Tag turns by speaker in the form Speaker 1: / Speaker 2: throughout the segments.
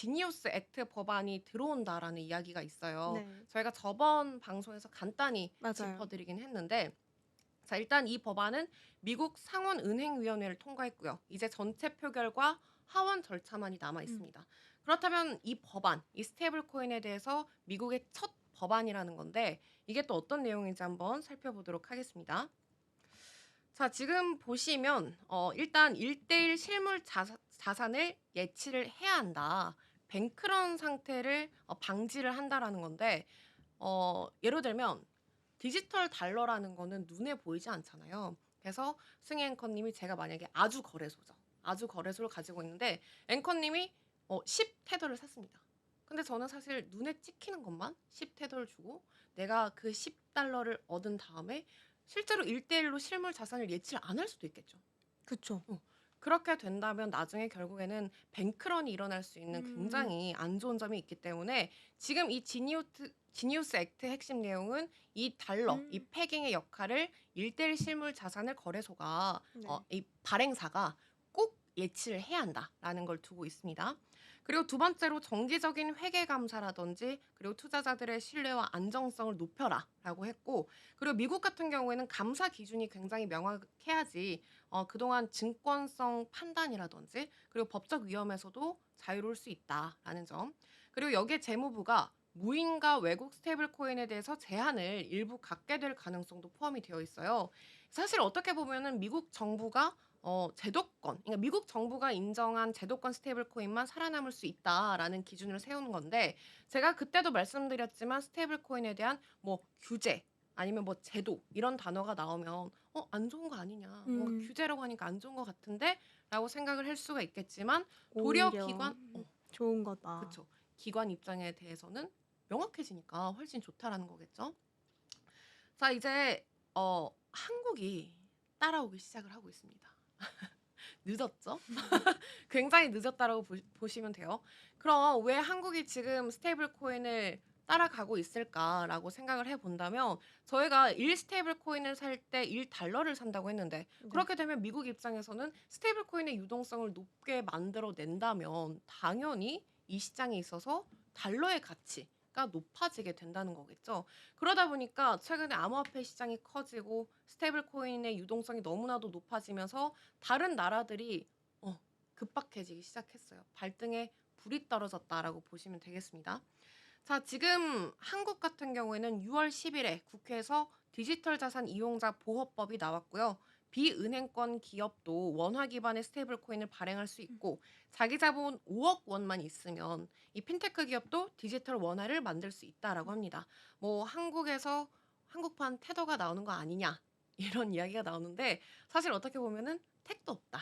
Speaker 1: 지니우스 액트 법안이 들어온다라는 이야기가 있어요.
Speaker 2: 네.
Speaker 1: 저희가 저번 방송에서 간단히
Speaker 2: 맞아요.
Speaker 1: 짚어드리긴 했는데 자 일단 이 법안은 미국 상원은행위원회를 통과했고요. 이제 전체 표결과 하원 절차만이 남아
Speaker 2: 음.
Speaker 1: 있습니다. 그렇다면 이 법안, 이 스테이블 코인에 대해서 미국의 첫 법안이라는 건데 이게 또 어떤 내용인지 한번 살펴보도록 하겠습니다. 자, 지금 보시면 일단 1대1 실물 자산을 예치를 해야 한다. 뱅크런 상태를 방지를 한다라는 건데 예를 들면 디지털 달러라는 거는 눈에 보이지 않잖아요. 그래서 승희 앵커님이 제가 만약에 아주 거래소죠. 아주 거래소를 가지고 있는데 앵커님이 10 테더를 샀습니다. 근데 저는 사실 눈에 찍히는 것만 10 테더를 주고 내가 그 10달러를 얻은 다음에 실제로 1대1로 실물 자산을 예치를 안 할 수도 있겠죠.
Speaker 2: 그쵸.
Speaker 1: 어. 그렇게 된다면 나중에 결국에는 뱅크런이 일어날 수 있는
Speaker 2: 음.
Speaker 1: 굉장히 안 좋은 점이 있기 때문에 지금 이 지니우스 액트 핵심 내용은 이 달러, 이
Speaker 2: 음.
Speaker 1: 패깅의 역할을 1대1 실물 자산을 거래소가
Speaker 2: 네.
Speaker 1: 이 발행사가 꼭 예치를 해야 한다라는 걸 두고 있습니다. 그리고 두 번째로 정기적인 회계 감사라든지 그리고 투자자들의 신뢰와 안정성을 높여라라고 했고 그리고 미국 같은 경우에는 감사 기준이 굉장히 명확해야지 그동안 증권성 판단이라든지 그리고 법적 위험에서도 자유로울 수 있다라는 점. 그리고 여기에 재무부가 무인과 외국 스테이블 코인에 대해서 제한을 일부 갖게 될 가능성도 포함이 되어 있어요. 사실 어떻게 보면은 미국 정부가 제도권, 그러니까 미국 정부가 인정한 제도권 스테이블 코인만 살아남을 수 있다라는 기준을 세우는 건데 제가 그때도 말씀드렸지만 스테이블 코인에 대한 뭐 규제 아니면 뭐 제도 이런 단어가 나오면 안 좋은 거 아니냐. 뭔가
Speaker 2: 음.
Speaker 1: 규제라고 하니까 안 좋은 것 같은데라고 생각을 할 수가 있겠지만 도리어
Speaker 2: 오히려
Speaker 1: 기관
Speaker 2: 좋은 거다.
Speaker 1: 그쵸. 기관 입장에 대해서는 명확해지니까 훨씬 좋다라는 거겠죠. 자 이제 한국이 따라오기 시작을 하고 있습니다. 늦었죠? 굉장히 늦었다라고 보시면 돼요. 그럼 왜 한국이 지금 스테이블 코인을 따라가고 있을까라고 생각을 해 본다면 저희가 1 스테이블 코인을 살 때 1 달러를 산다고 했는데
Speaker 2: 네.
Speaker 1: 그렇게 되면 미국 입장에서는 스테이블 코인의 유동성을 높게 만들어 낸다면 당연히 이 시장에 있어서 달러의 가치가 높아지게 된다는 거겠죠. 그러다 보니까 최근에 암호화폐 시장이 커지고 스테이블 코인의 유동성이 너무나도 높아지면서 다른 나라들이 어 급박해지기 시작했어요. 발등에 불이 떨어졌다라고 보시면 되겠습니다. 자, 지금 한국 같은 경우에는 6월 10일에 국회에서 디지털 자산 이용자 보호법이 나왔고요. 비은행권 기업도 원화 기반의 스테이블 코인을 발행할 수
Speaker 2: 음.
Speaker 1: 있고 자기 자본 5억 원만 있으면 이 핀테크 기업도 디지털 원화를 만들 수 있다라고 합니다. 뭐 한국에서 한국판 테더가 나오는 거 아니냐 이런 이야기가 나오는데 사실 어떻게 보면은 택도 없다.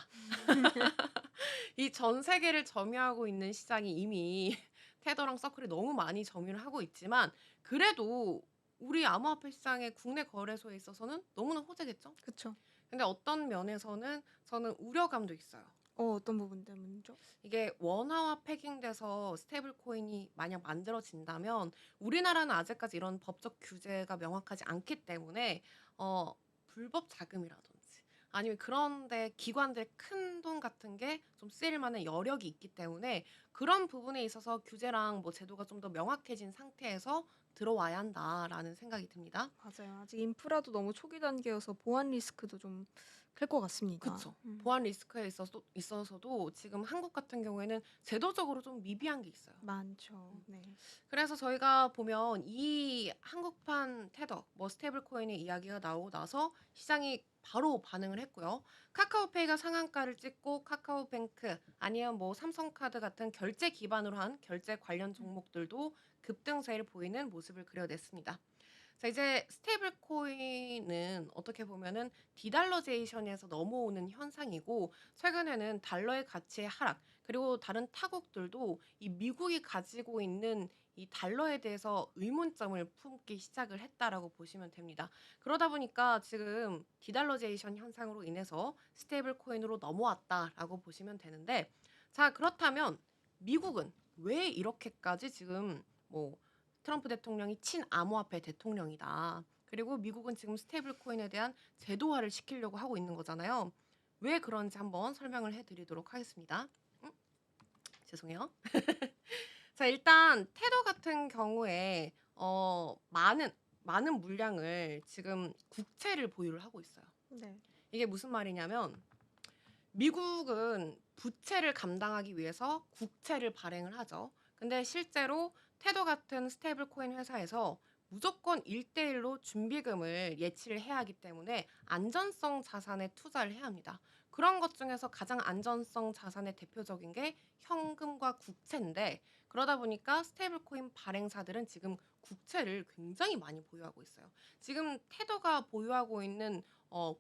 Speaker 1: 이 전 세계를 점유하고 있는 시장이 이미 테더랑 서클이 너무 많이 점유를 하고 있지만 그래도 우리 암호화폐 시장의 국내 거래소에 있어서는 너무나 호재겠죠?
Speaker 2: 그쵸.
Speaker 1: 근데 어떤 면에서는 저는 우려감도 있어요.
Speaker 2: 어떤 부분 때문이죠?
Speaker 1: 이게 원화와 패깅돼서 스테이블 코인이 만약 만들어진다면 우리나라는 아직까지 이런 법적 규제가 명확하지 않기 때문에 불법 자금이라든지 아니면 그런 데 기관들의 큰돈 같은 게 좀 쓰일 만한 여력이 있기 때문에 그런 부분에 있어서 규제랑 뭐 제도가 좀 더 명확해진 상태에서 들어와야 한다라는 생각이 듭니다.
Speaker 2: 맞아요. 아직 인프라도 너무 초기 단계여서 보안 리스크도 좀 클 것 같습니다.
Speaker 1: 그쵸. 보안 리스크에 있어서도 지금 한국 같은 경우에는 제도적으로 좀 미비한 게 있어요.
Speaker 2: 많죠.
Speaker 1: 음.
Speaker 2: 네.
Speaker 1: 그래서 저희가 보면 이 한국판 테더, 뭐 스테이블 코인의 이야기가 나오고 나서 시장이 바로 반응을 했고요. 카카오페이가 상한가를 찍고 카카오뱅크 아니면 뭐 삼성카드 같은 결제 기반으로 한 결제 관련
Speaker 2: 음.
Speaker 1: 종목들도 급등세를 보이는 모습을 그려냈습니다. 자 이제 스테이블 코인은 어떻게 보면은 디달러제이션에서 넘어오는 현상이고 최근에는 달러의 가치의 하락 그리고 다른 타국들도 이 미국이 가지고 있는 이 달러에 대해서 의문점을 품기 시작을 했다라고 보시면 됩니다. 그러다 보니까 지금 디달러제이션 현상으로 인해서 스테이블 코인으로 넘어왔다라고 보시면 되는데 자 그렇다면 미국은 왜 이렇게까지 지금 뭐 트럼프 대통령이 친암호화폐 대통령이다. 그리고 미국은 지금 스테이블 코인에 대한 제도화를 시키려고 하고 있는 거잖아요. 왜 그런지 한번 설명을 해 드리도록 하겠습니다. 음, 죄송해요. 자, 일단 테더 같은 경우에 많은 물량을 지금 국채를 보유를 하고 있어요.
Speaker 2: 네.
Speaker 1: 이게 무슨 말이냐면 미국은 부채를 감당하기 위해서 국채를 발행을 하죠. 근데 실제로 테더 같은 스테이블 코인 회사에서 무조건 1대1로 준비금을 예치를 해야 하기 때문에 안전성 자산에 투자를 해야 합니다. 그런 것 중에서 가장 안전성 자산의 대표적인 게 현금과 국채인데, 그러다 보니까 스테이블 코인 발행사들은 지금 국채를 굉장히 많이 보유하고 있어요. 지금 테더가 보유하고 있는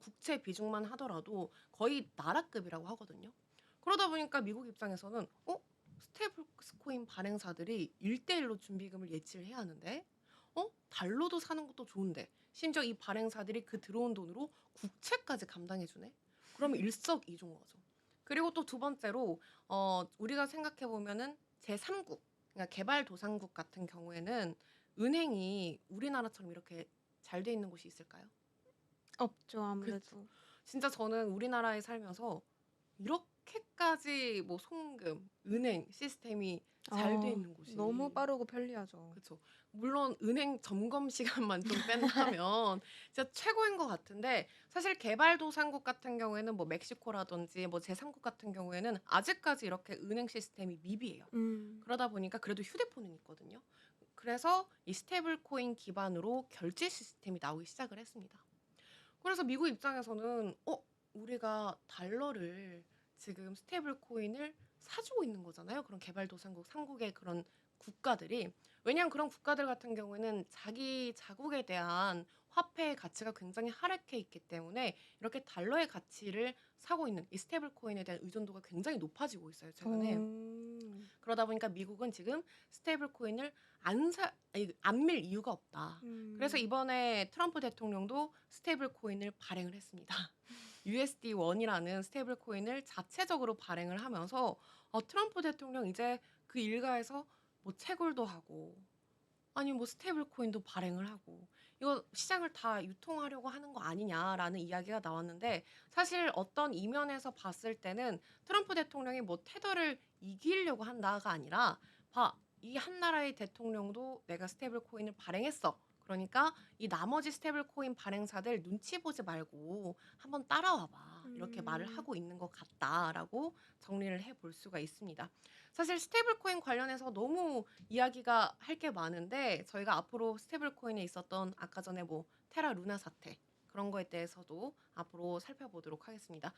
Speaker 1: 국채 비중만 하더라도 거의 나라급이라고 하거든요. 그러다 보니까 미국 입장에서는 스테이블 코인 발행사들이 1대1로 준비금을 예치를 해야 하는데 달러도 사는 것도 좋은데 심지어 이 발행사들이 그 들어온 돈으로 국채까지 감당해 주네. 그러면 일석이조인 거죠. 그리고 또 두 번째로 우리가 생각해 보면은 제3국, 그러니까 개발도상국 같은 경우에는 은행이 우리나라처럼 이렇게 잘 돼 있는 곳이 있을까요?
Speaker 2: 없죠,
Speaker 1: 그렇죠.
Speaker 2: 아무래도.
Speaker 1: 진짜 저는 우리나라에 살면서 이렇게까지 뭐 송금, 은행 시스템이 잘 돼 있는
Speaker 2: 너무
Speaker 1: 곳이,
Speaker 2: 빠르고 편리하죠.
Speaker 1: 그쵸. 물론 은행 점검 시간만 좀 뺀다면 진짜 최고인 것 같은데, 사실 개발도상국 같은 경우에는 뭐 멕시코라든지 뭐 제3국 같은 경우에는 아직까지 이렇게 은행 시스템이 미비해요.
Speaker 2: 음.
Speaker 1: 그러다 보니까 그래도 휴대폰은 있거든요. 그래서 이 스테이블 코인 기반으로 결제 시스템이 나오기 시작을 했습니다. 그래서 미국 입장에서는 우리가 달러를 지금 스테이블 코인을 사주고 있는 거잖아요. 그런 개발도상국, 상국의 그런 국가들이. 왜냐하면 그런 국가들 같은 경우에는 자기 자국에 대한 화폐의 가치가 굉장히 하락해 있기 때문에 이렇게 달러의 가치를 사고 있는 이 스테이블 코인에 대한 의존도가 굉장히 높아지고 있어요, 최근에.
Speaker 2: 어.
Speaker 1: 그러다 보니까 미국은 지금 스테이블 코인을 안 밀 이유가 없다. 그래서
Speaker 2: 음.
Speaker 1: 이번에 트럼프 대통령도 스테이블 코인을 발행을 했습니다. USD1이라는 스테이블 코인을 자체적으로 발행을 하면서 트럼프 대통령 이제 그 일가에서 뭐 채굴도 하고, 아니 뭐 스테이블 코인도 발행을 하고, 이거 시장을 다 유통하려고 하는 거 아니냐라는 이야기가 나왔는데, 사실 어떤 이면에서 봤을 때는 트럼프 대통령이 뭐 테더를 이기려고 한다가 아니라, 이 한 나라의 대통령도 내가 스테이블 코인을 발행했어. 그러니까 이 나머지 스테이블 코인 발행사들 눈치 보지 말고 한번 따라와 봐. 이렇게 말을
Speaker 2: 음.
Speaker 1: 하고 있는 것 같다라고 정리를 해볼 수가 있습니다. 사실 스테이블 코인 관련해서 너무 이야기가 할 게 많은데, 저희가 앞으로 스테이블 코인에 있었던 아까 전에 뭐 테라 루나 사태, 그런 거에 대해서도 앞으로 살펴보도록 하겠습니다.